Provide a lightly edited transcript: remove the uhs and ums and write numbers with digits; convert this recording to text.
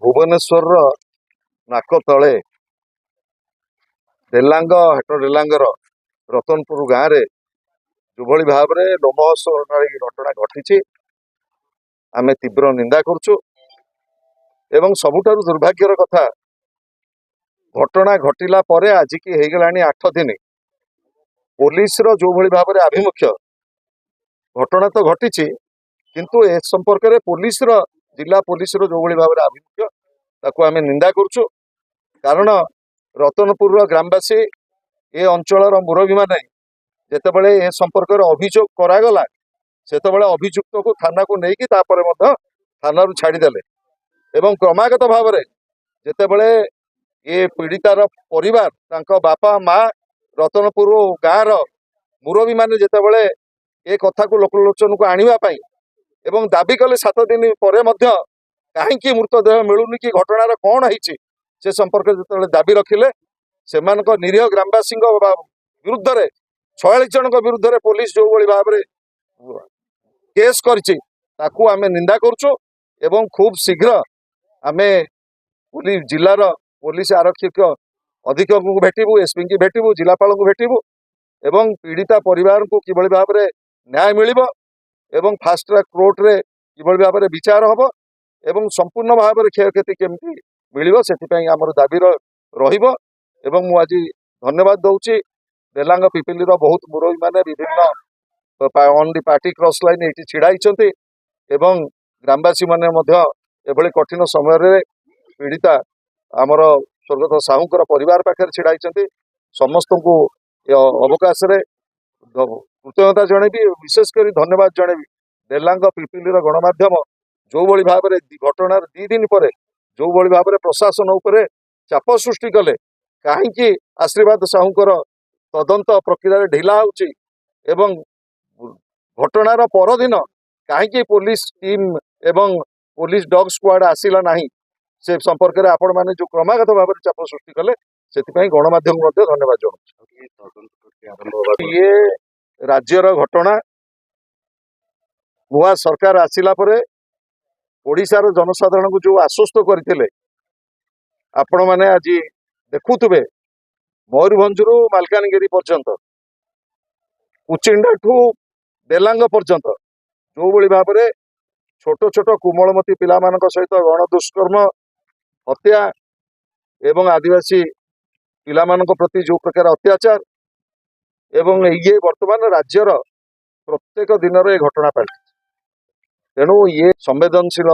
ଭୁବନେଶ୍ୱରର ନାକ ତଳେ ଡେଲାଙ୍ଗର ରତନପୁର ଗାଁରେ ଯେଭଳି ଭାବରେ ଲୋମହର୍ଷଣକାରୀ ଘଟଣା ଘଟିଛି ଆମେ ତୀବ୍ର ନିନ୍ଦା କରୁଛୁ। ଏବଂ ସବୁଠାରୁ ଦୁର୍ଭାଗ୍ୟର କଥା, ଘଟଣା ଘଟିଲା ପରେ ଆଜିକି ହେଇଗଲାଣି 8 ଦିନ, ପୋଲିସର ଯୋଉଭଳି ଭାବରେ ଆଭିମୁଖ୍ୟ, ଘଟଣା ତ ଘଟିଛି କିନ୍ତୁ ଏ ସମ୍ପର୍କରେ ଜିଲ୍ଲା ପୋଲିସର ଯୋଉଭଳି ଭାବରେ ଆଭିମୁଖ୍ୟ ତାକୁ ଆମେ ନିନ୍ଦା କରୁଛୁ। କାରଣ ରତନପୁରର ଗ୍ରାମବାସୀ, ଏ ଅଞ୍ଚଳର ମୁରବୀମାନେ ଯେତେବେଳେ ଏ ସମ୍ପର୍କରେ ଅଭିଯୋଗ କରାଗଲା ସେତେବେଳେ ଅଭିଯୁକ୍ତକୁ ଥାନାକୁ ନେଇକି ତାପରେ ମଧ୍ୟ ଥାନାରୁ ଛାଡ଼ିଦେଲେ ଏବଂ କ୍ରମାଗତ ଭାବରେ ଯେତେବେଳେ ଏ ପୀଡ଼ିତାର ପରିବାର, ତାଙ୍କ ବାପା ମା, ରତନପୁର ଗାଁର ମୁରବୀମାନେ ଯେତେବେଳେ ଏ କଥାକୁ ଲୋକଲୋଚନକୁ ଆଣିବା ପାଇଁ ଏବଂ ଦାବି କଲେ 7 ଦିନ ପରେ ମଧ୍ୟ କାହିଁକି ମୃତଦେହ ମିଳୁନି କି ଘଟଣାର କ'ଣ ହେଇଛି ସେ ସମ୍ପର୍କରେ ଯେତେବେଳେ ଦାବି ରଖିଲେ, ସେମାନଙ୍କ ନିରୀହ ଗ୍ରାମବାସୀଙ୍କ ବିରୁଦ୍ଧରେ 46 ଜଣଙ୍କ ବିରୁଦ୍ଧରେ ପୋଲିସ ଯୋଉଭଳି ଭାବରେ କେସ୍ କରିଛି ତାକୁ ଆମେ ନିନ୍ଦା କରୁଛୁ। ଏବଂ ଖୁବ୍ ଶୀଘ୍ର ଆମେ ଜିଲ୍ଲାର ପୋଲିସ ଆରକ୍ଷକ ଅଧୀକ୍ଷକଙ୍କୁ ଭେଟିବୁ, ଏସ୍ପିଙ୍କୁ ଭେଟିବୁ, ଜିଲ୍ଲାପାଳଙ୍କୁ ଭେଟିବୁ ଏବଂ ପୀଡ଼ିତା ପରିବାରଙ୍କୁ କିଭଳି ଭାବରେ ନ୍ୟାୟ ମିଳିବ ଏବଂ ଫାଷ୍ଟ ଟ୍ରାକ୍ କୋର୍ଟରେ କିଭଳି ଭାବରେ ବିଚାର ହେବ ଏବଂ ସମ୍ପୂର୍ଣ୍ଣ ଭାବରେ କ୍ଷୟକ୍ଷତି କେମିତି ମିଳିବ ସେଥିପାଇଁ ଆମର ଦାବି ରହିବ। ଏବଂ ମୁଁ ଆଜି ଧନ୍ୟବାଦ ଦଉଛି, ଡେଲାଙ୍ଗ ପିପିଲିର ବହୁତ ମୁରବୀମାନେ ବିଭିନ୍ନ on the party cross line ଏଇଠି ଛିଡ଼ା ହେଇଛନ୍ତି ଏବଂ ଗ୍ରାମବାସୀ ମାନେ ମଧ୍ୟ ଏଭଳି କଠିନ ସମୟରେ ପୀଡ଼ିତା ଆମର ସ୍ୱର୍ଗତ ସାହୁଙ୍କର ପରିବାର ପାଖରେ ଛିଡ଼ା ହେଇଛନ୍ତି। ସମସ୍ତଙ୍କୁ ଏ ଅବକାଶରେ କୃତଜ୍ଞତା ଜଣେଇବି, ବିଶେଷ କରି ଧନ୍ୟବାଦ ଜଣେଇବି ଡେଲାଙ୍ଗ ପିପିଲିର ଗଣମାଧ୍ୟମ ଯୋଉଭଳି ଭାବରେ ଘଟଣାର 2 ଦିନ ପରେ ଯୋଉଭଳି ଭାବରେ ପ୍ରଶାସନ ଉପରେ ଚାପ ସୃଷ୍ଟି କଲେ, କାହିଁକି ଆଶୀର୍ବାଦ ସାହୁଙ୍କର ତଦନ୍ତ ପ୍ରକ୍ରିୟାରେ ଢିଲା ହେଉଛି ଏବଂ ଘଟଣାର ପରଦିନ କାହିଁକି ପୋଲିସ ଟିମ୍ ଏବଂ ପୋଲିସ ଡଗ୍ ସ୍କ୍ୱାଡ୍ ଆସିଲା ନାହିଁ ସେ ସମ୍ପର୍କରେ ଆପଣମାନେ ଯୋଉ କ୍ରମାଗତ ଭାବରେ ଚାପ ସୃଷ୍ଟି କଲେ ସେଥିପାଇଁ ଗଣମାଧ୍ୟମକୁ ମଧ୍ୟ ଧନ୍ୟବାଦ ଜଣାଉଛି। ଇଏ ରାଜ୍ୟର ଘଟଣା, ନୂଆ ସରକାର ଆସିଲା ପରେ ଓଡ଼ିଶାର ଜନସାଧାରଣଙ୍କୁ ଯୋଉ ଆଶ୍ୱସ୍ତ କରିଥିଲେ, ଆପଣମାନେ ଆଜି ଦେଖୁଥିବେ ମୟୂରଭଞ୍ଜରୁ ମାଲକାନଗିରି ପର୍ଯ୍ୟନ୍ତ, କୁଚିଣ୍ଡାଠୁ ଡେଲାଙ୍ଗ ପର୍ଯ୍ୟନ୍ତ ଯୋଉଭଳି ଭାବରେ ଛୋଟ ଛୋଟ କୋମଳମତି ପିଲାମାନଙ୍କ ସହିତ ଗଣ ଦୁଷ୍କର୍ମ, ହତ୍ୟା ଏବଂ ଆଦିବାସୀ ପିଲାମାନଙ୍କ ପ୍ରତି ଯୋଉ ପ୍ରକାର ଅତ୍ୟାଚାର ଏବଂ ଇଏ ବର୍ତ୍ତମାନ ରାଜ୍ୟର ପ୍ରତ୍ୟେକ ଦିନର ଏ ଘଟଣା ପାଲଟିଛି। ତେଣୁ ଇଏ ସମ୍ବେଦନଶୀଳ